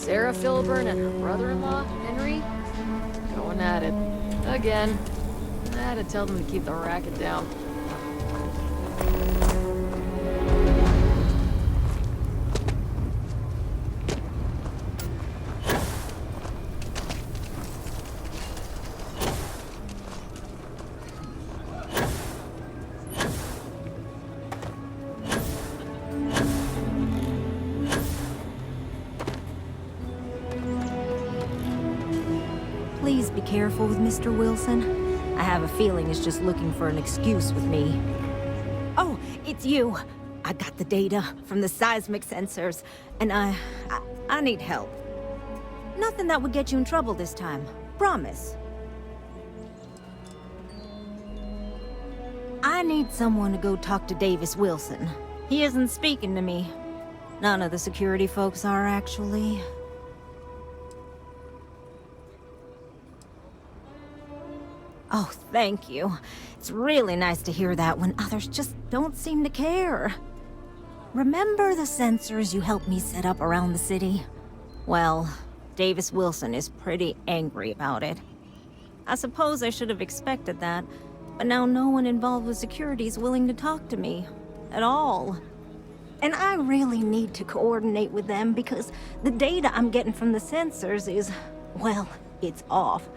Sarah Filburn and her brother-in-law, Henry, going at it. Again. I had to tell them to keep the racket down. Please be careful with Mr. Wilson. I have a feeling he's just looking for an excuse with me. Oh, it's you. I got the data from the seismic sensors, and I need help. Nothing that would get you in trouble this time. Promise. I need someone to go talk to Davis Wilson. He isn't speaking to me. None of the security folks are, actually. Oh, thank you. It's really nice to hear that when others just don't seem to care. Remember the sensors you helped me set up around the city? Well, Davis Wilson is pretty angry about it. I suppose I should have expected that, but now no one involved with security is willing to talk to me. At all. And I really need to coordinate with them because the data I'm getting from the sensors is, well, it's off.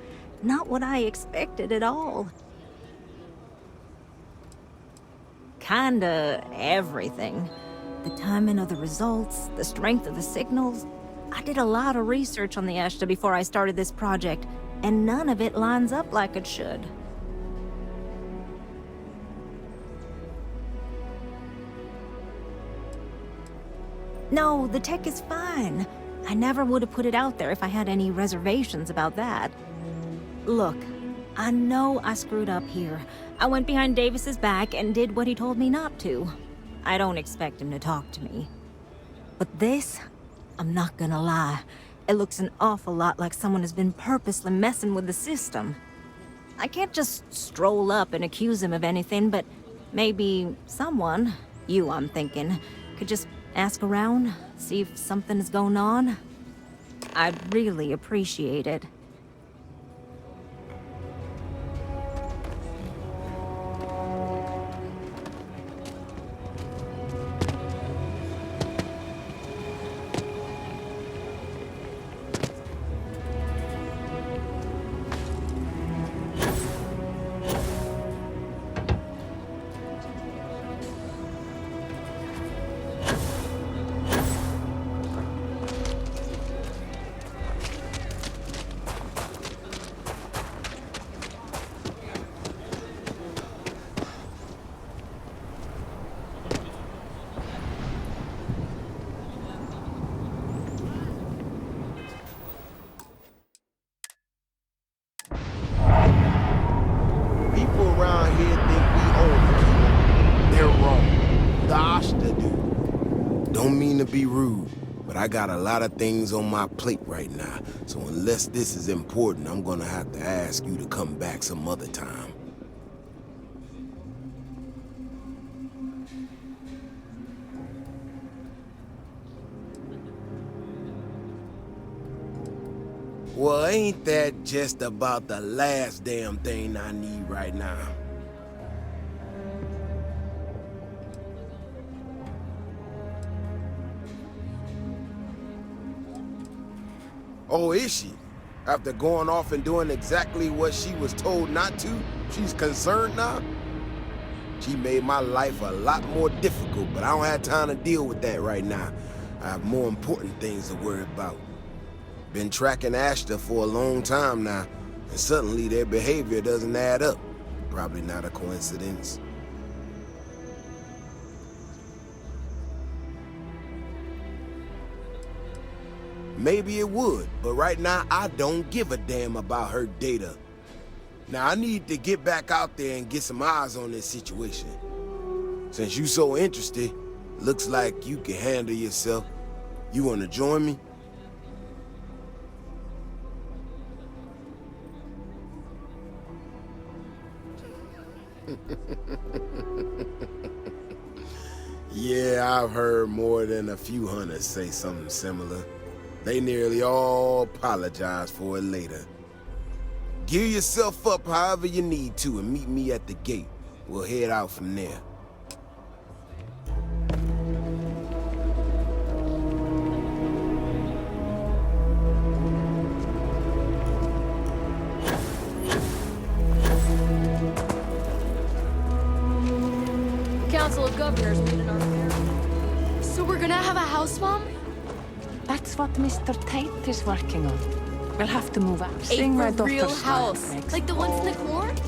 Not what I expected at all. Kinda everything. The timing of the results, the strength of the signals. I did a lot of research on the Ashta before I started this project, and none of it lines up like it should. No, the tech is fine. I never would have put it out there if I had any reservations about that. Look, I know I screwed up here. I went behind Davis's back and did what he told me not to. I don't expect him to talk to me. But this, I'm not gonna lie, it looks an awful lot like someone has been purposely messing with the system. I can't just stroll up and accuse him of anything, but maybe someone, you I'm thinking, could just ask around, see if something is going on. I'd really appreciate it. Be rude, but I got a lot of things on my plate right now, so unless this is important, I'm gonna have to ask you to come back some other time. Well, ain't that just about the last damn thing I need right now? Oh, is she? After going off and doing exactly what she was told not to, she's concerned now? She made my life a lot more difficult, but I don't have time to deal with that right now. I have more important things to worry about. Been tracking Ashta for a long time now, and suddenly their behavior doesn't add up. Probably not a coincidence. Maybe it would, but right now I don't give a damn about her data. Now I need to get back out there and get some eyes on this situation. Since you so interested, looks like you can handle yourself. You wanna join me? Yeah, I've heard more than a few hunters say something similar. They nearly all apologize for it later. Gear yourself up however you need to and meet me at the gate. We'll head out from there. Council of Governors made an arbitrary. So we're gonna have a house bomb? That's what Mr. Tate is working on. We'll have to move out. Seeing A my for real daughter's house, makes like the ones in the corn? We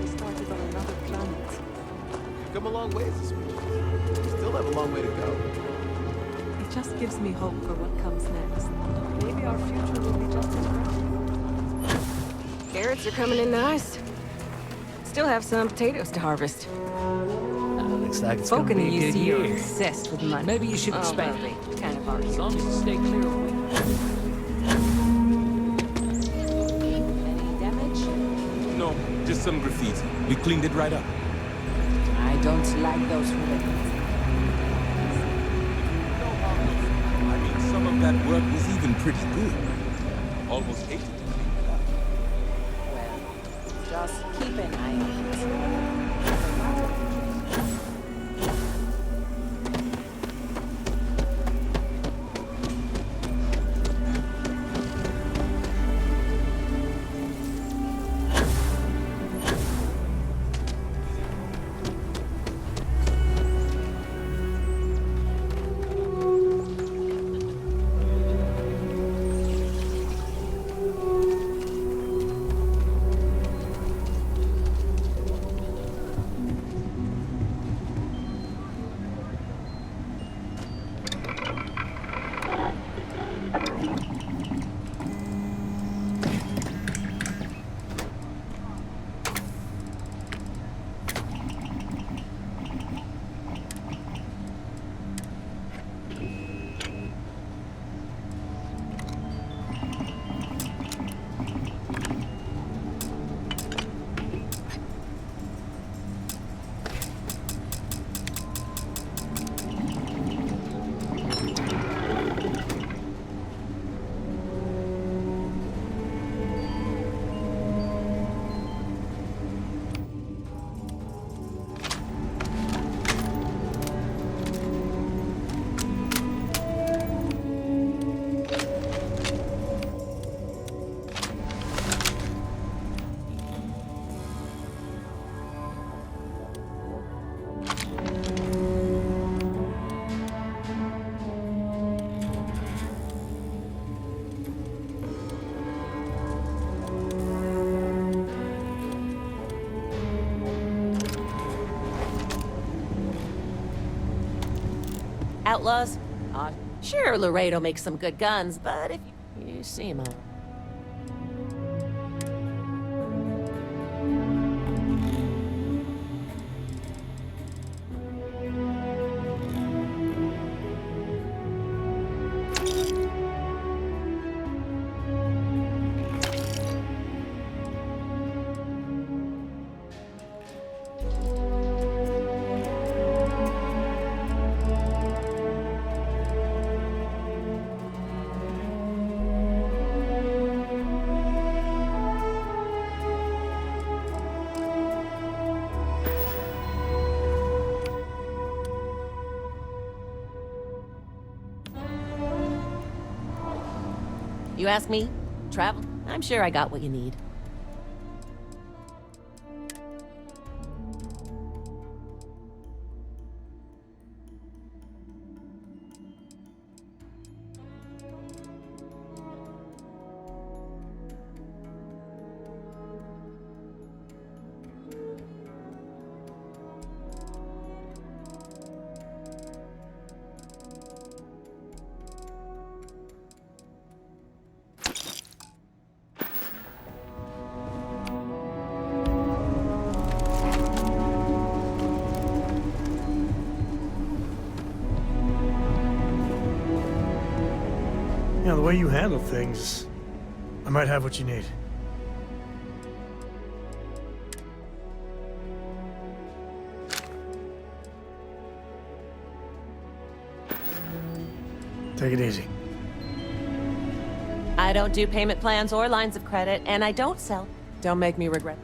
started on another planet. Come a long ways this week. We still have a long way to go. It just gives me hope for what comes next. Maybe our future will be just as bright. Carrots are coming in nice. Still have some potatoes to harvest. Looks like it's Folk gonna in be the a good UC are year. obsessed with money. Maybe you should Oh, expand well, it. they kind of are. As long as you stay clear of me. Any damage? No, just some graffiti. We cleaned it right up. I don't like those ribbons. I mean, some of that work was even pretty good. Almost hated to clean it up. Well, just keep an eye on it. Outlaws? Sure, Laredo makes some good guns, but if you see them all. You ask me? Travel? I'm sure I got what you need. You know, the way you handle things, I might have what you need. Take it easy. I don't do payment plans or lines of credit, and I don't sell. Don't make me regret.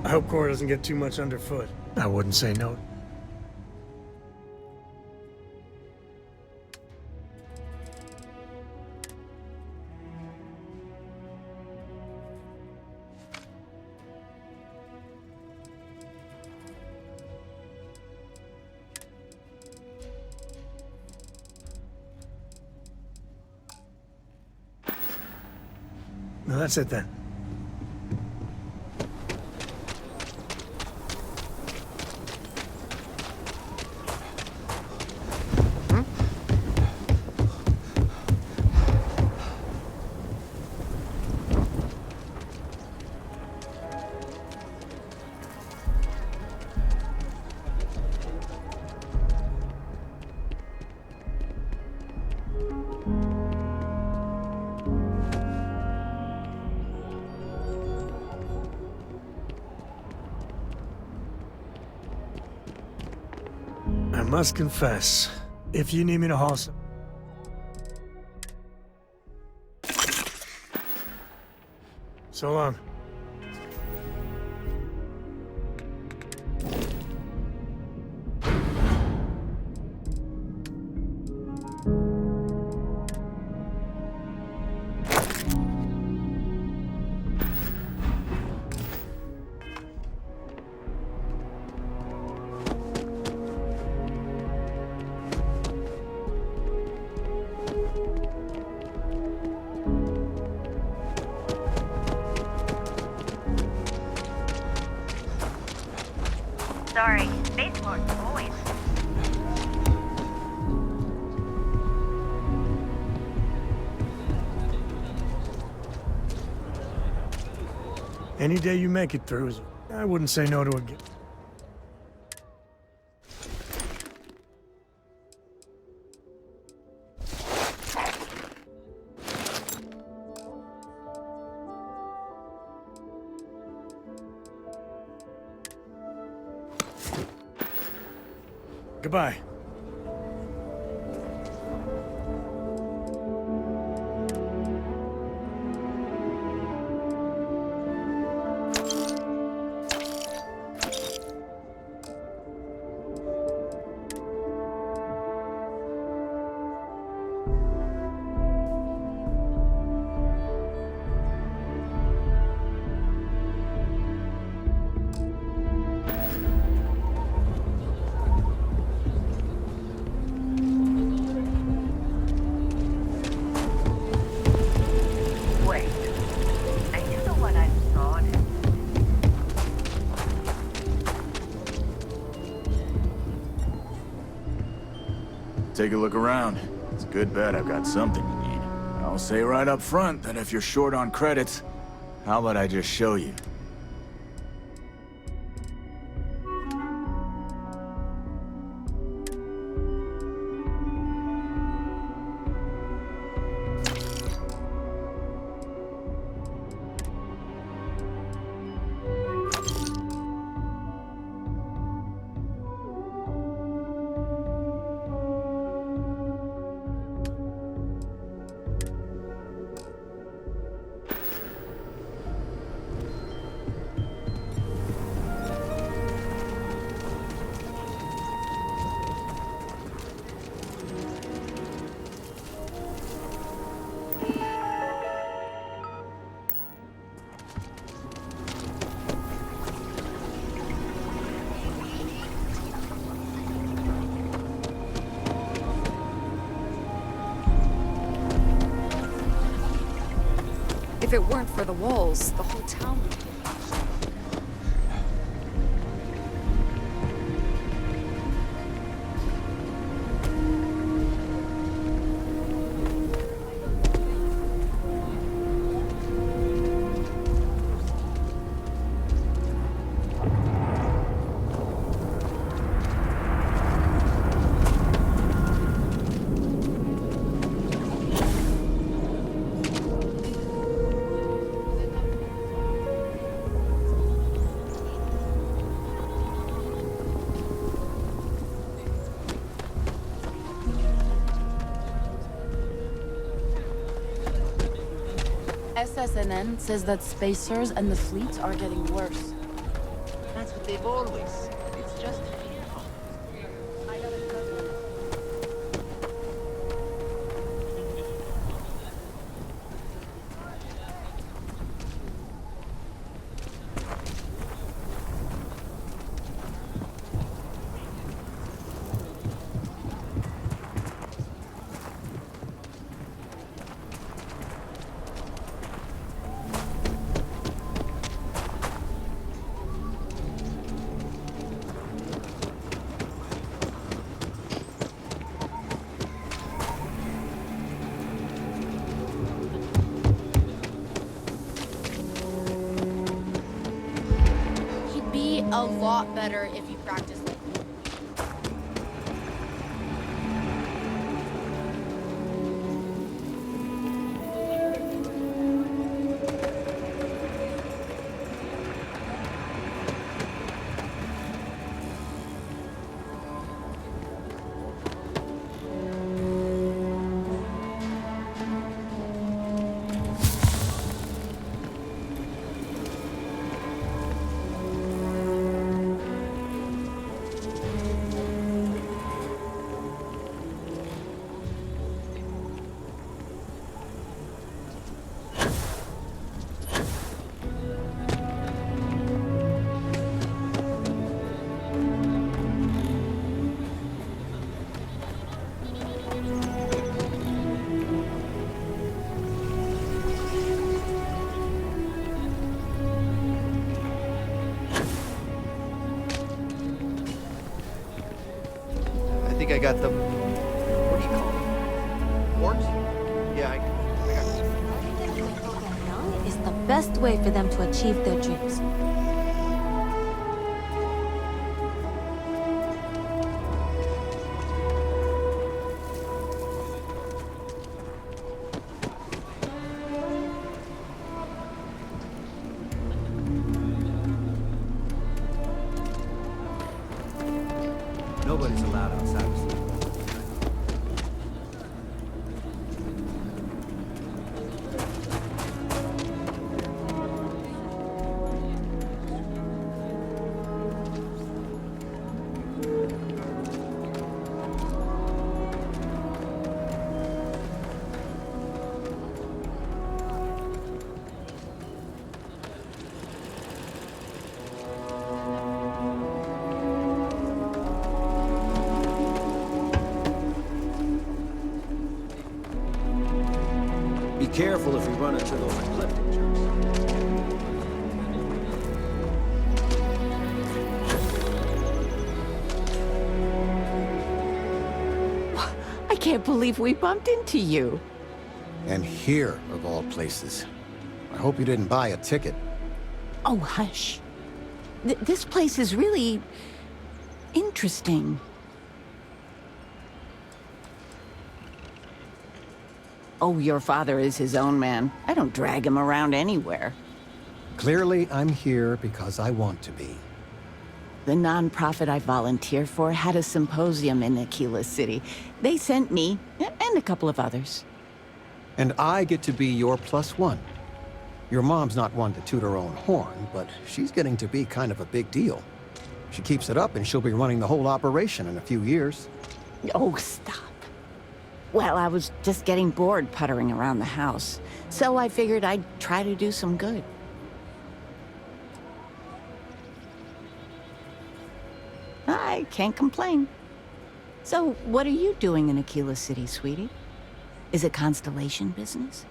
I hope Cora doesn't get too much underfoot. I wouldn't say no. No, that's it then. I must confess, if you need me to haul some... So long. Sorry, spaceport always. Any day you make it through, I wouldn't say no to a gift. Goodbye. Take a look around. It's a good bet I've got something you need. I'll say right up front that if you're short on credits, how about I just show you? If it weren't for the walls, the whole town would be lost. SSNN says that spacers and the fleet are getting worse. That's what they've always said. It's just fearful. A lot better if you practice like me. I think I got the... What do you call them? Ports? Yeah, I got it. Young is the best way for them to achieve their dreams. Nobody's allowed outside of sleep. Be careful if you run into those ecliptic jumps. I can't believe we bumped into you. And here, of all places. I hope you didn't buy a ticket. Oh, hush. This place is really interesting. Oh, your father is his own man. I don't drag him around anywhere. Clearly, I'm here because I want to be. The nonprofit I volunteer for had a symposium in Aquila City. They sent me, and a couple of others. And I get to be your +1. Your mom's not one to toot her own horn, but she's getting to be kind of a big deal. She keeps it up and she'll be running the whole operation in a few years. Oh, stop. Well, I was just getting bored puttering around the house, so I figured I'd try to do some good. I can't complain. So, what are you doing in Aquila City, sweetie? Is it Constellation business?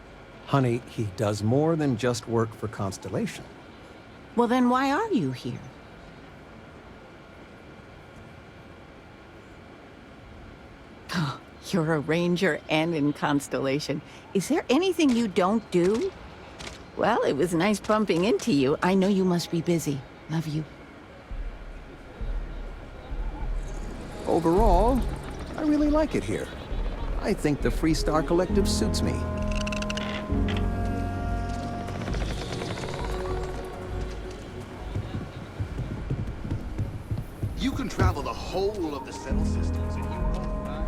Honey, he does more than just work for Constellation. Well, then why are you here? Oh, you're a ranger and in Constellation. Is there anything you don't do? Well, it was nice bumping into you. I know you must be busy. Love you. Overall, I really like it here. I think the Freestar Collective suits me. You can travel the whole of the settled systems and you won't die.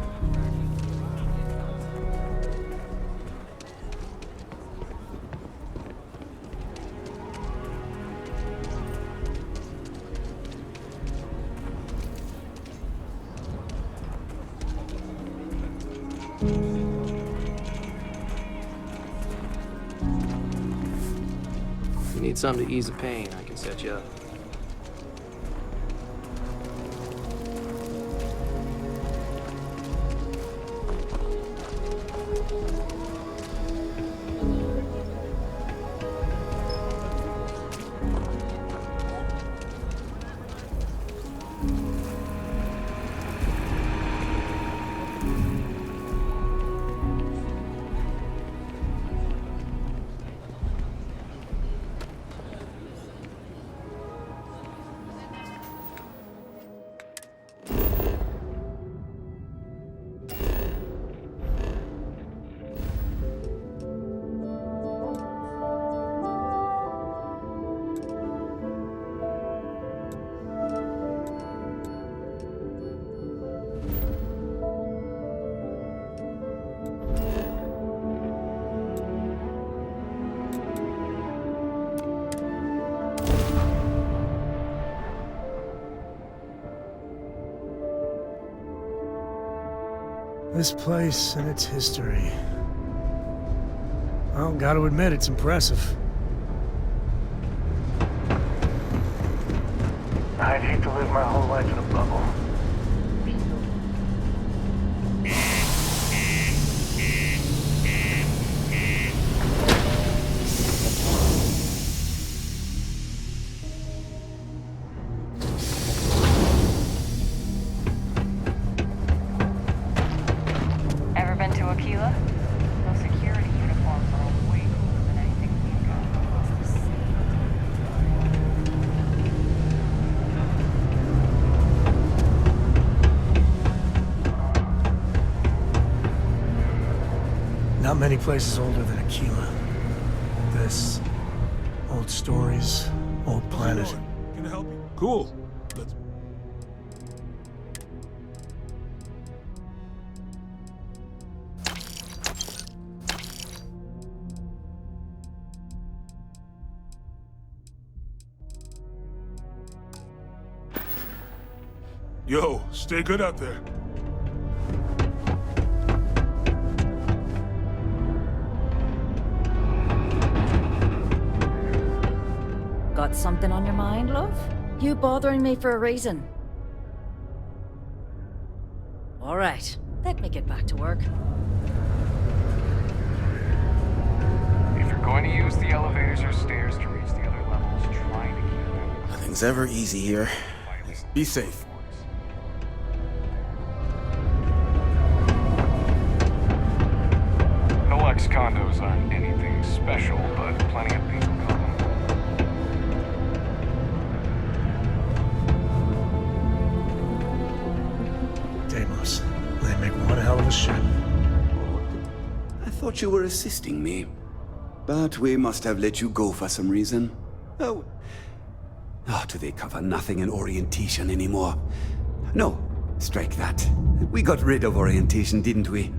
you need something to ease the pain, I can set you up. This place and its history. Well, gotta admit, it's impressive. I'd hate to live my whole life in a bubble. Ever been to Aquila? Those security uniforms are way cooler than anything we've got. Not many places older than Aquila. This. Old stories, old planet. Can I help you? Cool. Let's... Yo, stay good out there. Got something on your mind, love? You bothering me for a reason. All right, let me get back to work. If you're going to use the elevators or stairs to reach the other levels, try to keep them. Nothing's ever easy here. Be safe. Deluxe condos aren't anything special, but plenty of people call them. Deimos. They make one hell of a ship. I thought you were assisting me. But we must have let you go for some reason. Oh. Oh, do they cover nothing in orientation anymore? No, strike that. We got rid of orientation, didn't we?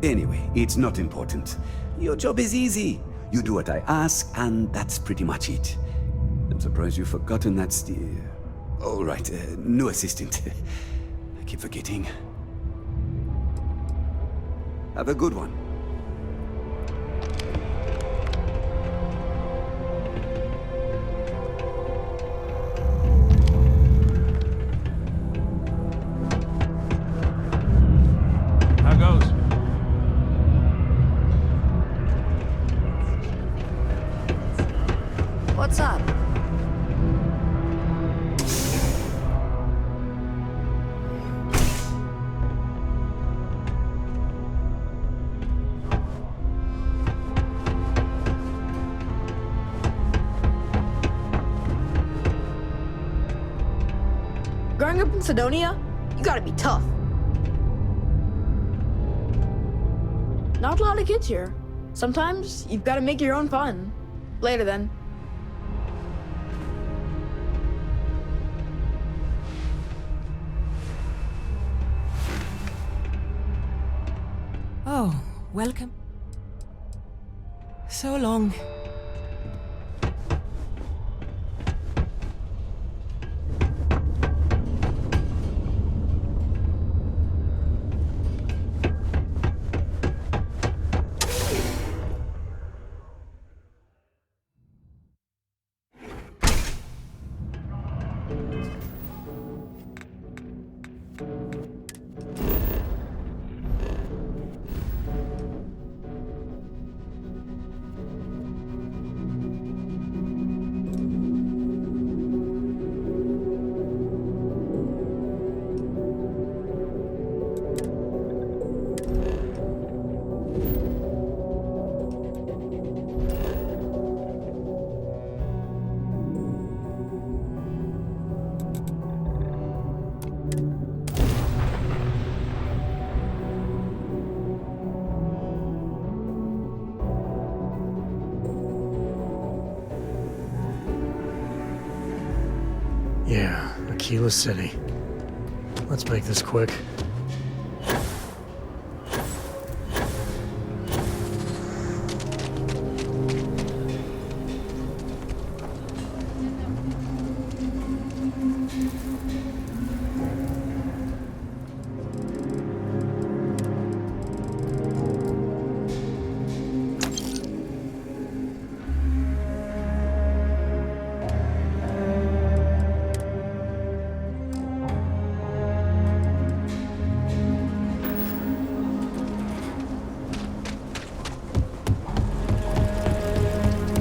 Anyway, it's not important. Your job is easy. You do what I ask, and that's pretty much it. I'm surprised you've forgotten that's the... All right, no assistant. I keep forgetting. Have a good one. How goes? What's up? Growing up in Sidonia, you gotta be tough. Not a lot of kids here. Sometimes you've gotta make your own fun. Later then. Oh, welcome. So long. Yeah, Aquila City. Let's make this quick.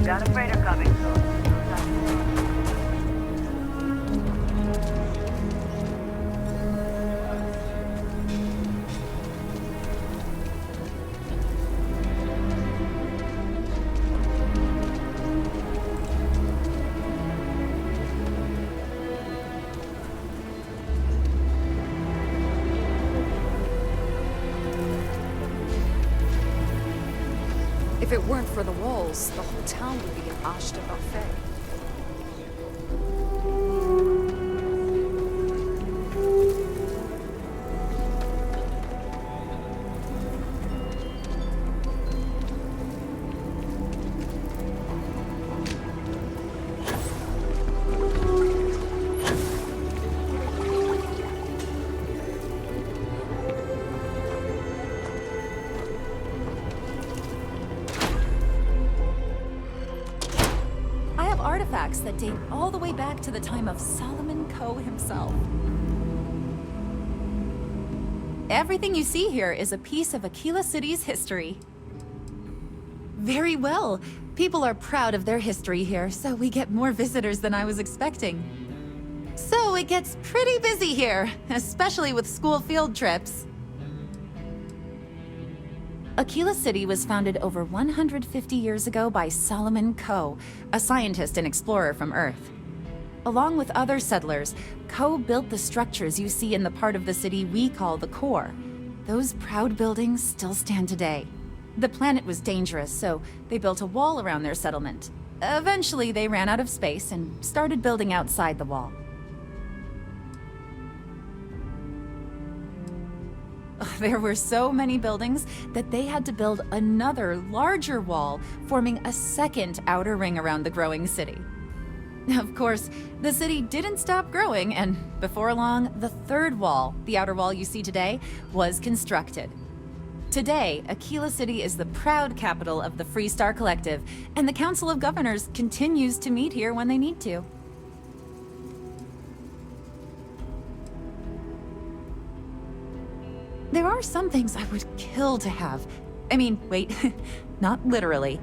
Got a freighter coming soon. If it weren't for the walls, the whole town would be an Ashta buffet. Artifacts that date all the way back to the time of Solomon Coe himself. Everything you see here is a piece of Aquila City's history. Very well. People are proud of their history here, so we get more visitors than I was expecting. So it gets pretty busy here, especially with school field trips. Aquila City was founded over 150 years ago by Solomon Coe, a scientist and explorer from Earth. Along with other settlers, Coe built the structures you see in the part of the city we call the core. Those proud buildings still stand today. The planet was dangerous, so they built a wall around their settlement. Eventually, they ran out of space and started building outside the wall. There were so many buildings that they had to build another, larger wall, forming a second outer ring around the growing city. Of course, the city didn't stop growing, and before long, the third wall, the outer wall you see today, was constructed. Today, Aquila City is the proud capital of the Freestar Collective, and the Council of Governors continues to meet here when they need to. There are some things I would kill to have. I mean, wait, not literally.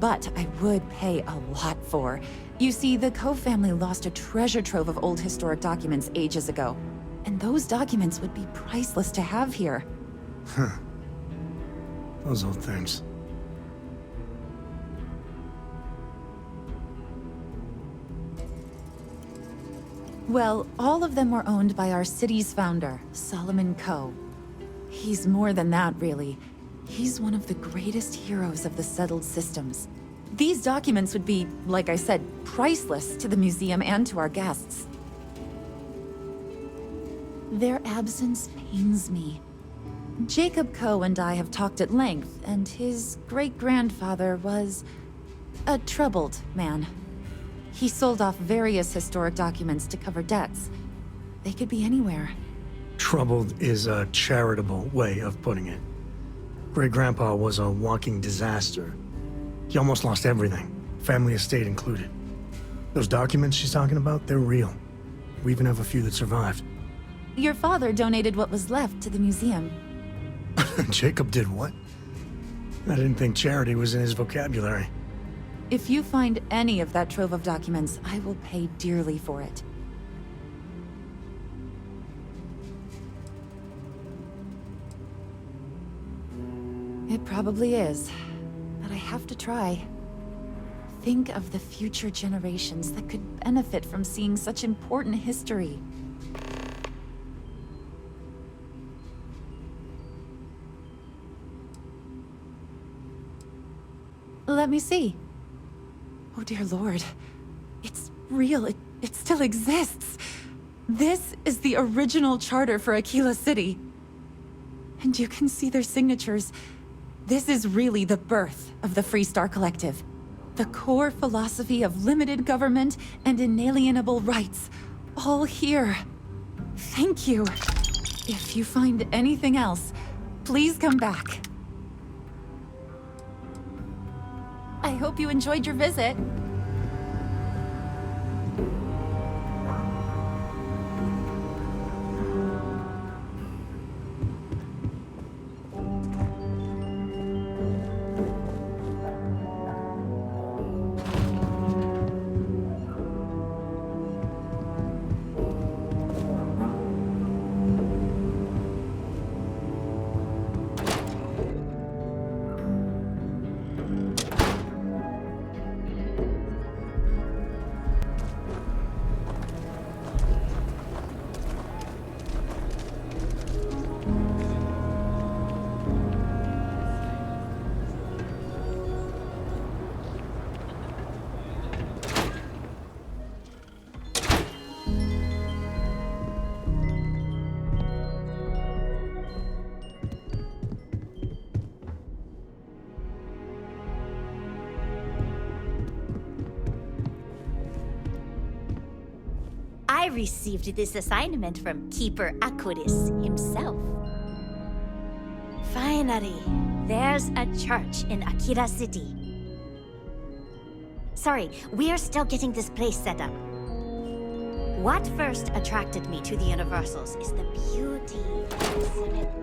But I would pay a lot for. You see, the Coe family lost a treasure trove of old historic documents ages ago. And those documents would be priceless to have here. Huh. Those old things. Well, all of them were owned by our city's founder, Solomon Coe. He's more than that, really. He's one of the greatest heroes of the settled systems. These documents would be, like I said, priceless to the museum and to our guests. Their absence pains me. Jacob Coe and I have talked at length, and his great-grandfather was a troubled man. He sold off various historic documents to cover debts. They could be anywhere. Troubled is a charitable way of putting it. Great-grandpa was a walking disaster. He almost lost everything, family estate included. Those documents she's talking about, they're real. We even have a few that survived. Your father donated what was left to the museum. Jacob did what? I didn't think charity was in his vocabulary. If you find any of that trove of documents, I will pay dearly for it. It probably is, but I have to try. Think of the future generations that could benefit from seeing such important history. Let me see. Oh dear Lord. It's real. It still exists. This is the original charter for Aquila City. And you can see their signatures. This is really the birth of the Free Star Collective. The core philosophy of limited government and inalienable rights. All here. Thank you. If you find anything else, please come back. I hope you enjoyed your visit. I received this assignment from Keeper Aquidus himself. Finally, there's a church in Aquila City. Sorry, we're still getting this place set up. What first attracted me to the Universals is the beauty and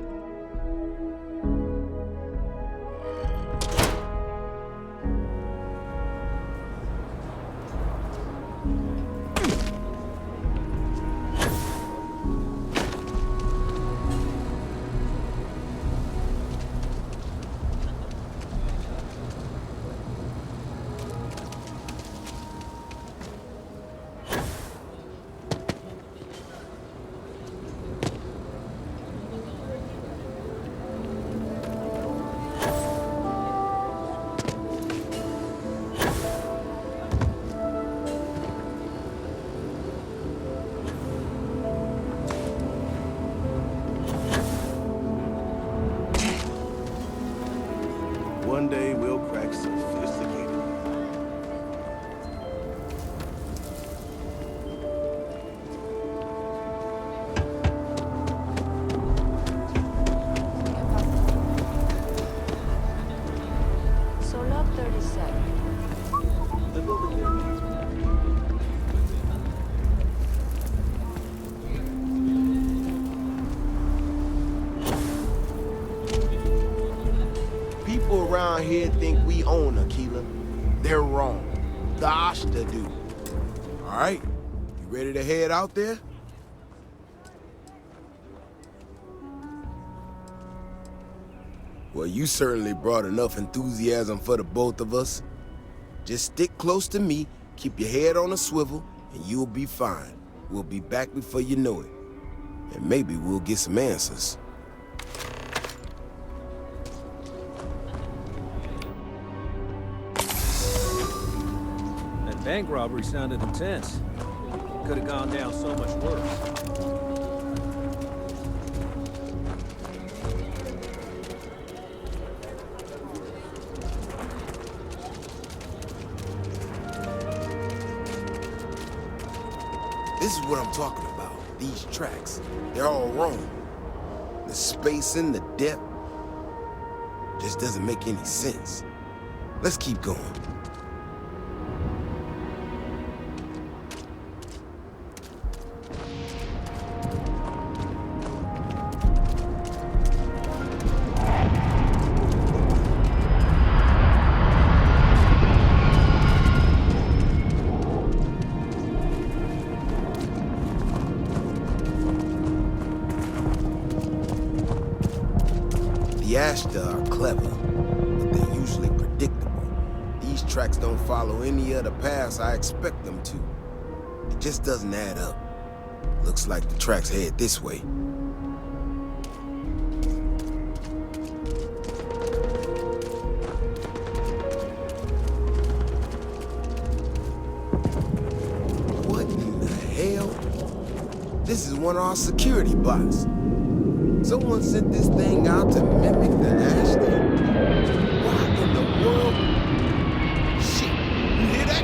One day we'll crack sophisticated. So lot 37. The building there needs People around here think we own Aquila. They're wrong. The Ashta do. All right, you ready to head out there? Well, you certainly brought enough enthusiasm for the both of us. Just stick close to me, keep your head on a swivel, and you'll be fine. We'll be back before you know it. And maybe we'll get some answers. That bank robbery sounded intense. Could have gone down so much worse. This is what I'm talking about. These tracks. They're all wrong. The spacing, the depth, just doesn't make any sense. Let's keep going. The Ashta are clever, but they're usually predictable. These tracks don't follow any other paths I expect them to. It just doesn't add up. Looks like the tracks head this way. What in This is one of our security bots. Someone sent this thing out to mimic the Ashton? What in the world? Shit, you hear that?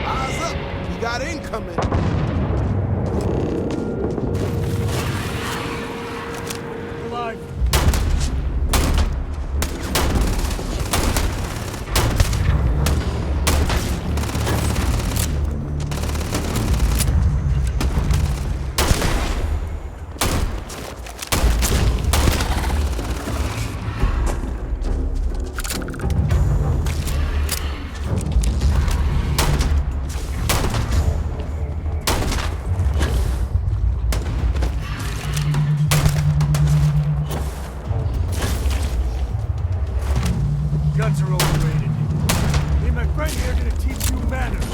Eyes up, we got incoming. Alive. Guns are overrated. Me and my friend here are gonna teach you manners.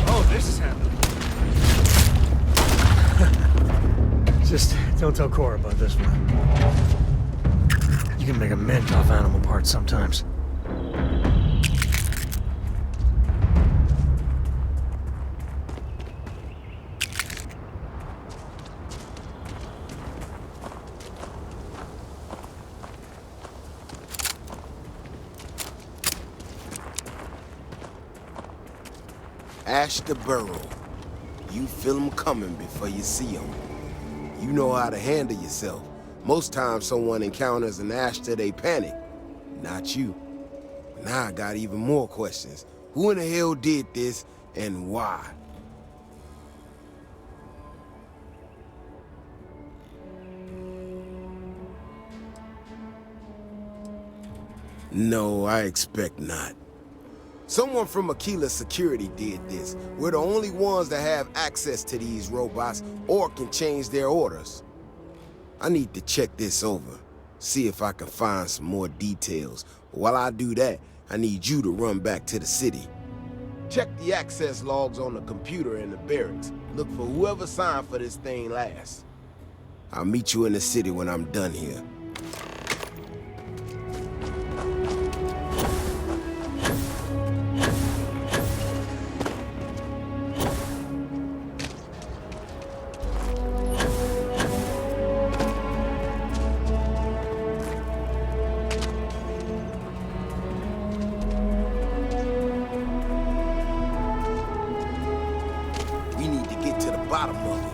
Oh, this is happening. Just don't tell Cora about this one. You can make a mint off animal parts sometimes. Ash the burrow. You feel them coming before you see them. You know how to handle yourself. Most times someone encounters an Ashta, they panic. Not you. Now I got even more questions. Who in the hell did this, and why? No, I expect not. Someone from Aquila Security did this. We're the only ones that have access to these robots or can change their orders. I need to check this over, see if I can find some more details. But while I do that, I need you to run back to the city. Check the access logs on the computer in the barracks. Look for whoever signed for this thing last. I'll meet you in the city when I'm done here. Bottom of it.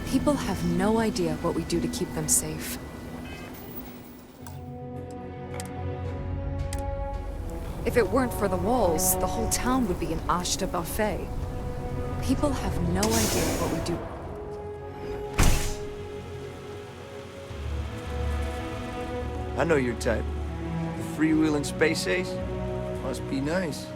People have no idea what we do to keep them safe. If it weren't for the walls, the whole town would be an Ashta buffet. People have no idea what we do. I know your type. The freewheeling space ace? Must be nice.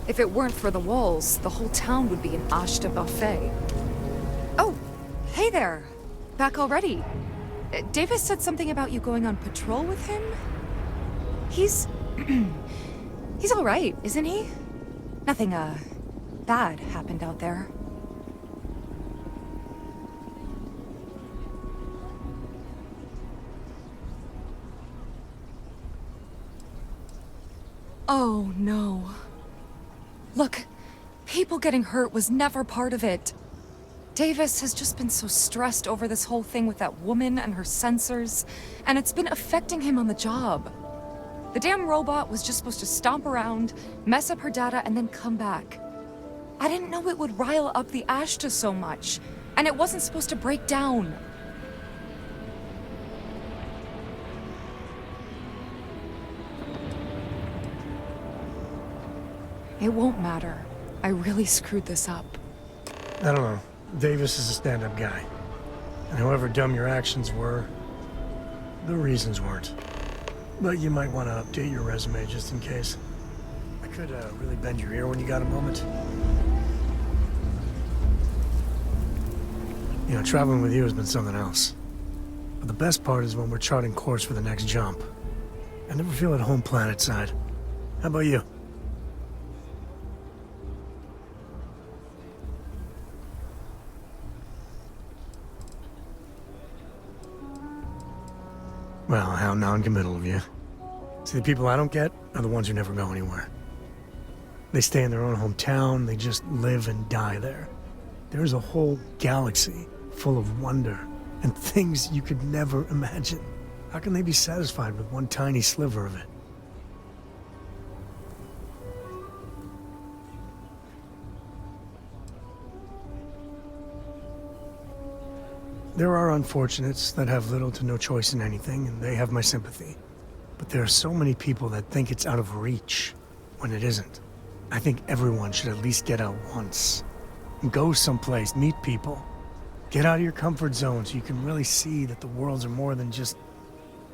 If it weren't for the walls, the whole town would be an ashta buffet. Oh, hey there. Back already. Davis said something about you going on patrol with him? He's... he's all right, isn't he? Nothing, bad happened out there. Oh, no. Look, people getting hurt was never part of it. Davis has just been so stressed over this whole thing with that woman and her sensors, and it's been affecting him on the job. The damn robot was just supposed to stomp around, mess up her data, and then come back. I didn't know it would rile up the Ashta so much, and it wasn't supposed to break down. It won't matter. I really screwed this up. I don't know. Davis is a stand-up guy. And however dumb your actions were, the reasons weren't. But you might want to update your resume just in case. I could really bend your ear when you got a moment. You know, traveling with you has been something else. But the best part is when we're charting course for the next jump. I never feel at home planet side. How about you? Well, how non-committal of you. See, the people I don't get are the ones who never go anywhere. They stay in their own hometown, they just live and die there. There's a whole galaxy full of wonder and things you could never imagine. How can they be satisfied with one tiny sliver of it? There are unfortunates that have little to no choice in anything, and they have my sympathy. But there are so many people that think it's out of reach, when it isn't. I think everyone should at least get out once. Go someplace, meet people. Get out of your comfort zone so you can really see that the worlds are more than just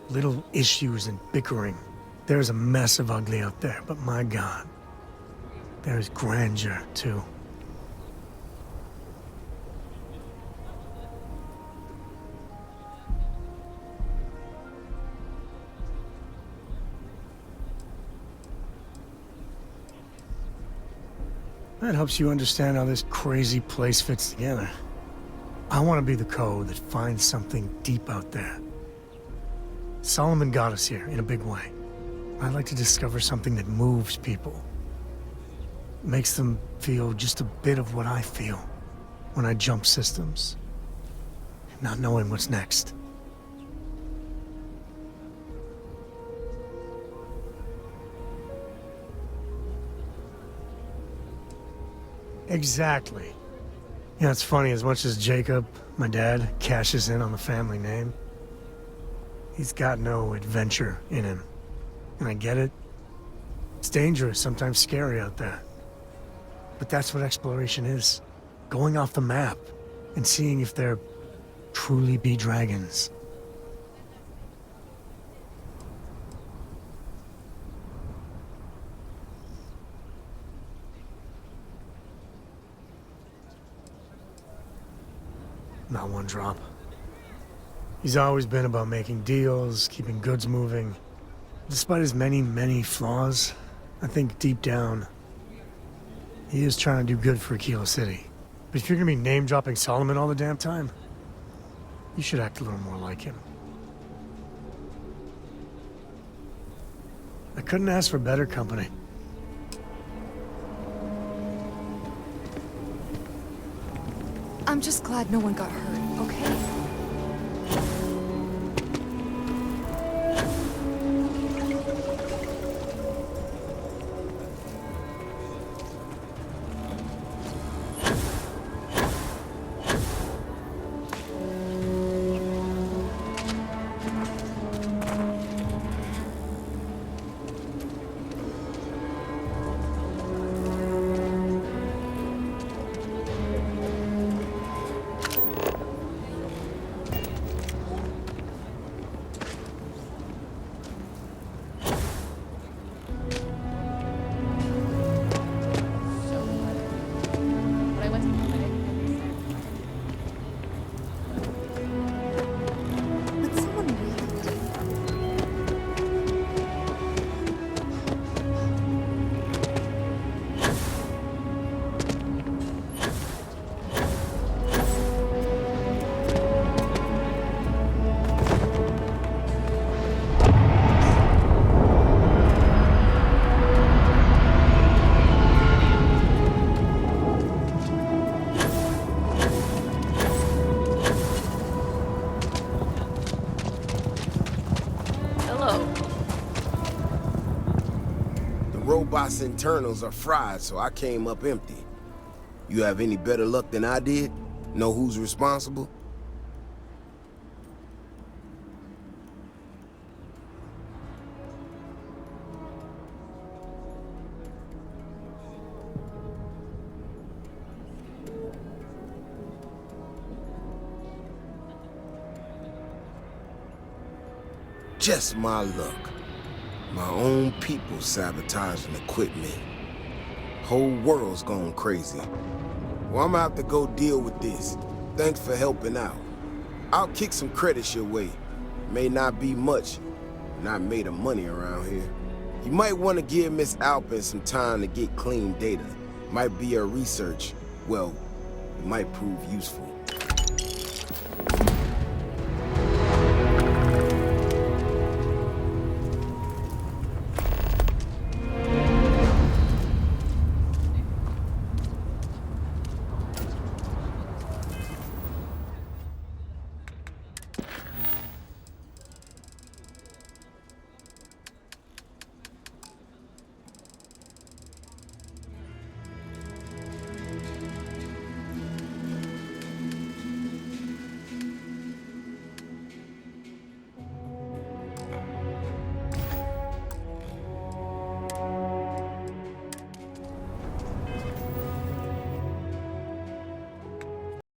little issues and bickering. There's a mess of ugly out there, but my God, there's grandeur, too. That helps you understand how this crazy place fits together. I want to be the code that finds something deep out there. Solomon got us here in a big way. I'd like to discover something that moves people. Makes them feel just a bit of what I feel when I jump systems. Not knowing what's next. Exactly. You know, it's funny, as much as Jacob, my dad, cashes in on the family name, he's got no adventure in him. And I get it. It's dangerous, sometimes scary out there. But that's what exploration is. Going off the map and seeing if there truly be dragons. Not one drop. He's always been about making deals, keeping goods moving. Despite his many, many flaws, I think deep down, he is trying to do good for Aquila City. But if you're gonna be name-dropping Solomon all the damn time, you should act a little more like him. I couldn't ask for better company. I'm just glad no one got hurt, okay? robot's internals are fried, so I came up empty. You have any better luck than I did? Know who's responsible? Just my luck. My own people sabotaging equipment. Whole world's gone crazy. Well, I'm gonna have to go deal with this. Thanks for helping out. I'll kick some credits your way. May not be much. Not made of money around here. You might want to give Miss Alpin some time to get clean data. Might be her research. Well, it might prove useful.